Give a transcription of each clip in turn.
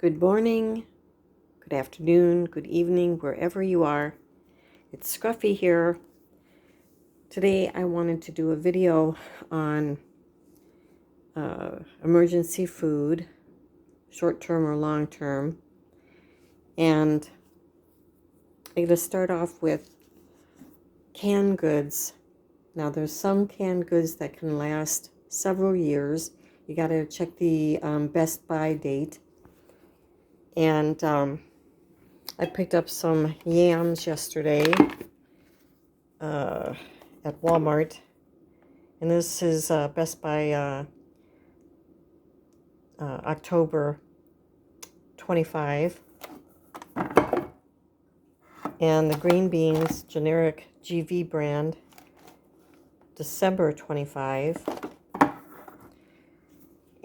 Good morning, good afternoon, good evening, wherever you are. It's Scruffy here. Today I wanted to do a video on emergency food, short-term or long-term. And I'm going to start off with canned goods. Now there's some canned goods that can last several years. You got to check the best by date. And I picked up some yams yesterday at Walmart, and this is Best by October 25, and the green beans, generic GV brand, December 25.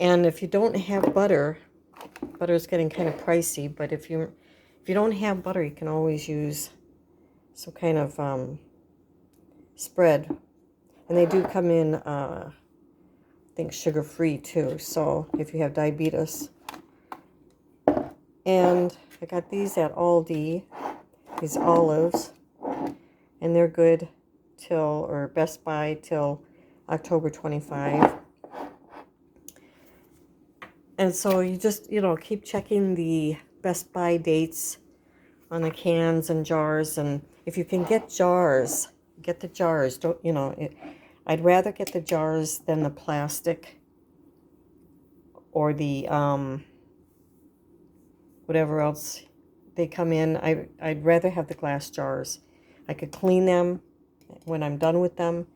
And if you don't have butter, butter's getting kind of pricey, but if you don't have butter, you can always use some kind of spread. And they do come in, I think, sugar-free too, so if you have diabetes. And I got these at Aldi, these olives, and they're good till, or Best Buy till October 25. And so you just, keep checking the Best Buy dates on the cans and jars. And if you can get jars, get the jars. Don't, I'd rather get the jars than the plastic or the, whatever else they come in. I'd rather have the glass jars. I could clean them when I'm done with them,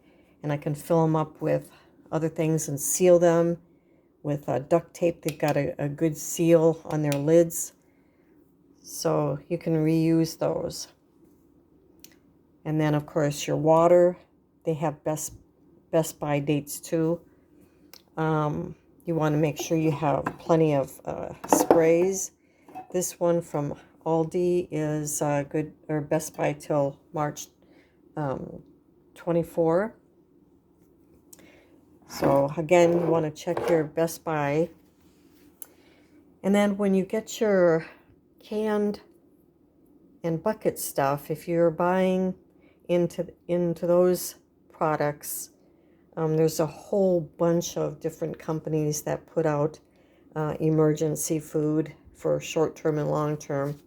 and I can fill them up with other things and seal them with duct tape. They've got a good seal on their lids, so you can reuse those. And then, of course, your water, they have Best Buy dates too. You want to make sure you have plenty of sprays. This one from Aldi is good, or Best Buy till March 24. So again, you want to check your Best Buy. And then when you get your canned and bucket stuff, if you're buying into those products, there's a whole bunch of different companies that put out emergency food for short-term and long-term.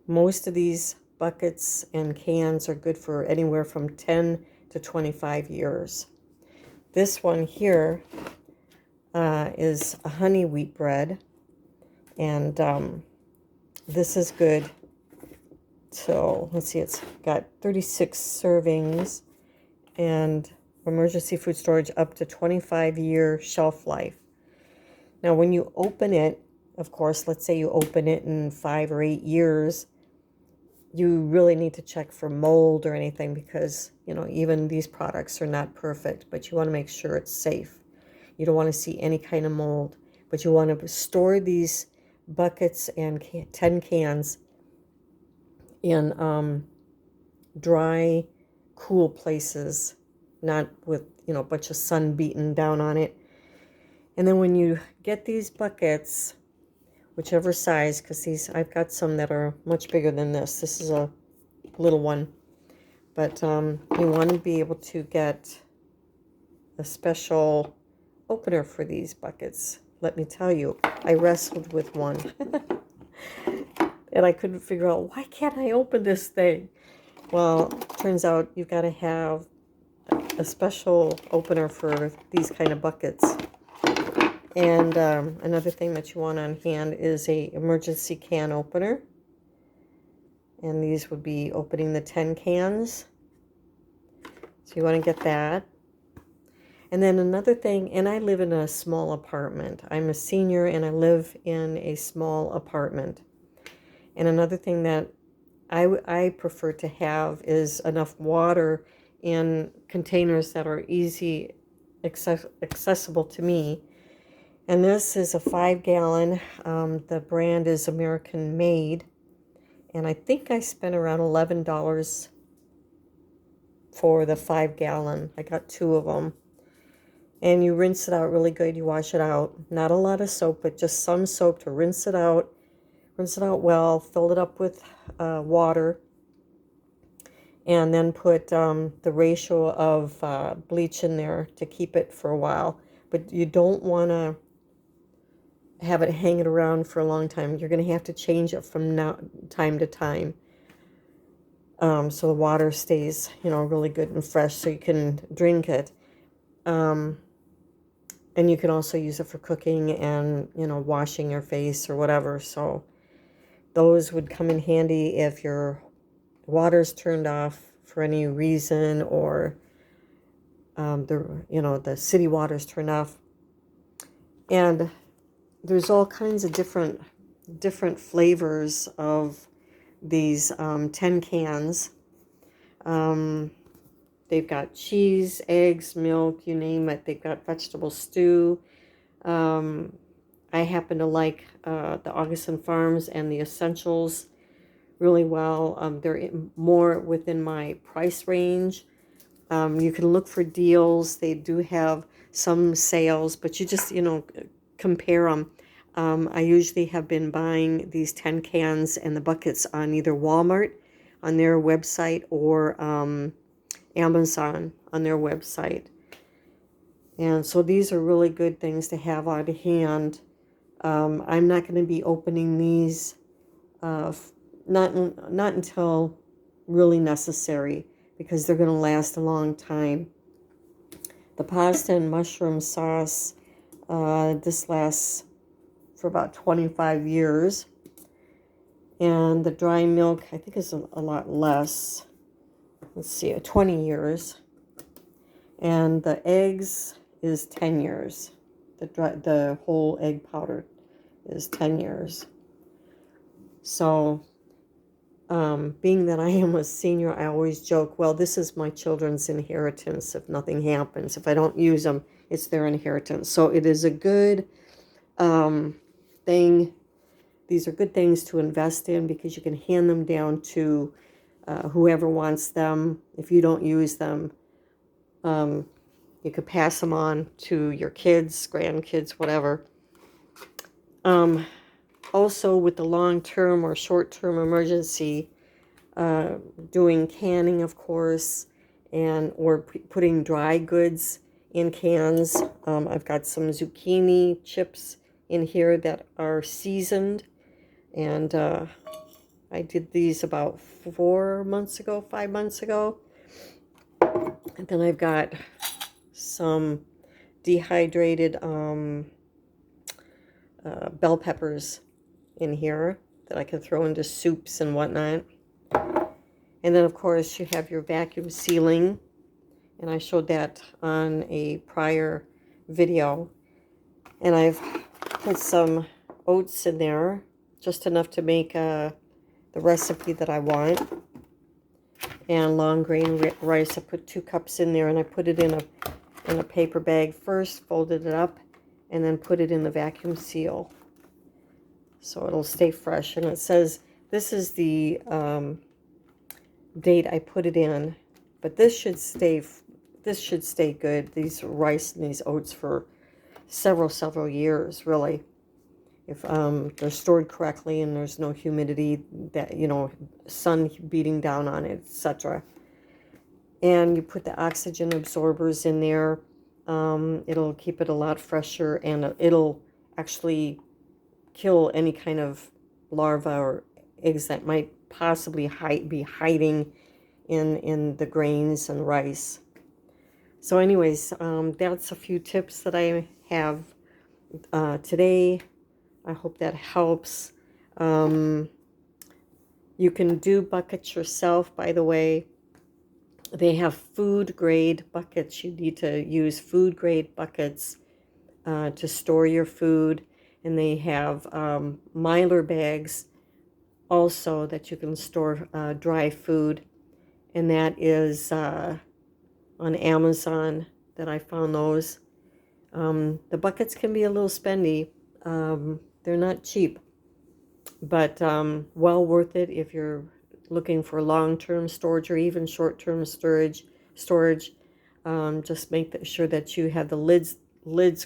Most of these buckets and cans are good for anywhere from 10 to 25 years. This one here is a honey wheat bread, and this is good till, let's see, it's got 36 servings and emergency food storage up to 25-year shelf life. Now, when you open it, of course, let's say you open it in 5 or 8 years, you really need to check for mold or anything, because, even these products are not perfect, but you want to make sure it's safe. You don't want to see any kind of mold, but you want to store these buckets and 10 cans in dry, cool places, not with, a bunch of sun beating down on it. And then when you get these buckets, whichever size, because I've got some that are much bigger than this. This is a little one. But you want to be able to get a special opener for these buckets. Let me tell you, I wrestled with one. And I couldn't figure out, why can't I open this thing? Well, turns out you've got to have a special opener for these kind of buckets. And another thing that you want on hand is a emergency can opener. And these would be opening the 10 cans. So you want to get that. And then another thing, and I live in a small apartment. I'm a senior and I live in a small apartment. And another thing that I prefer to have is enough water in containers that are easy accessible to me. And this is a 5-gallon. The brand is American Made. And I think I spent around $11 for the 5-gallon. I got 2 of them. And you rinse it out really good. You wash it out. Not a lot of soap, but just some soap to rinse it out. rinse it out well, fill it up with water, and then put the ratio of bleach in there to keep it for a while. But you don't want to have it hanging around for a long time. You're going to have to change it from time to time, so the water stays, really good and fresh so you can drink it. And you can also use it for cooking and, washing your face or whatever. So those would come in handy if your water's turned off for any reason, or the city water's turned off. And there's all kinds of different flavors of these tin cans. They've got cheese, eggs, milk, you name it. They've got vegetable stew. I happen to like the Augustin Farms and the Essentials really well. They're more within my price range. You can look for deals. They do have some sales, but you just, compare them. I usually have been buying these tin cans and the buckets on either Walmart on their website or Amazon on their website. And so these are really good things to have on hand. I'm not going to be opening these not until really necessary, because they're going to last a long time. The pasta and mushroom sauce, this lasts for about 25 years. And the dry milk, I think, is a lot less. Let's see, 20 years. And the eggs is 10 years. The whole egg powder is 10 years. So, being that I am a senior, I always joke, well, this is my children's inheritance if nothing happens. If I don't use them, it's their inheritance. So it is a good thing. These are good things to invest in, because you can hand them down to whoever wants them. If you don't use them, you could pass them on to your kids, grandkids, whatever. Also, with the long-term or short-term emergency, doing canning, of course, or putting dry goods in cans. I've got some zucchini chips in here that are seasoned, and I did these about 5 months ago. And then I've got some dehydrated bell peppers in here that I can throw into soups and whatnot. And then, of course, you have your vacuum sealing, and I showed that on a prior video. And I've put some oats in there, just enough to make the recipe that I want. And long grain rice, I put 2 cups in there, and I put it in a paper bag first, folded it up, and then put it in the vacuum seal, so it'll stay fresh. And it says this is the date I put it in, but this should stay good, these rice and these oats, for several years, really, if they're stored correctly and there's no humidity, that sun beating down on it, etc. And you put the oxygen absorbers in there. It'll keep it a lot fresher, and it'll actually kill any kind of larva or eggs that might possibly be hiding in the grains and rice. So anyways, that's a few tips that I have today. I hope that helps. You can do buckets yourself, by the way. They have food grade buckets. You need to use food grade buckets to store your food. And they have Mylar bags also that you can store dry food. And that is on Amazon that I found those. The buckets can be a little spendy. They're not cheap, but well worth it if you're looking for long-term storage or even short-term storage. Just make sure that you have the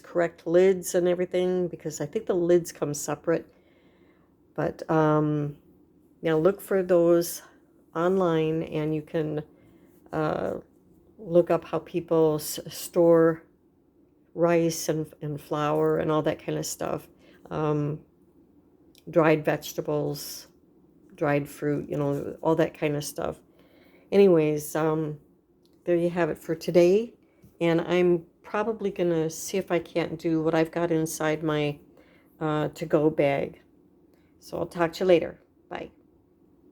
correct lids and everything, because I think the lids come separate. But look for those online, and you can look up how people store rice and flour and all that kind of stuff. Dried vegetables, dried fruit, all that kind of stuff. Anyways, there you have it for today. And I'm probably going to see if I can't do what I've got inside my to-go bag. So I'll talk to you later. Bye.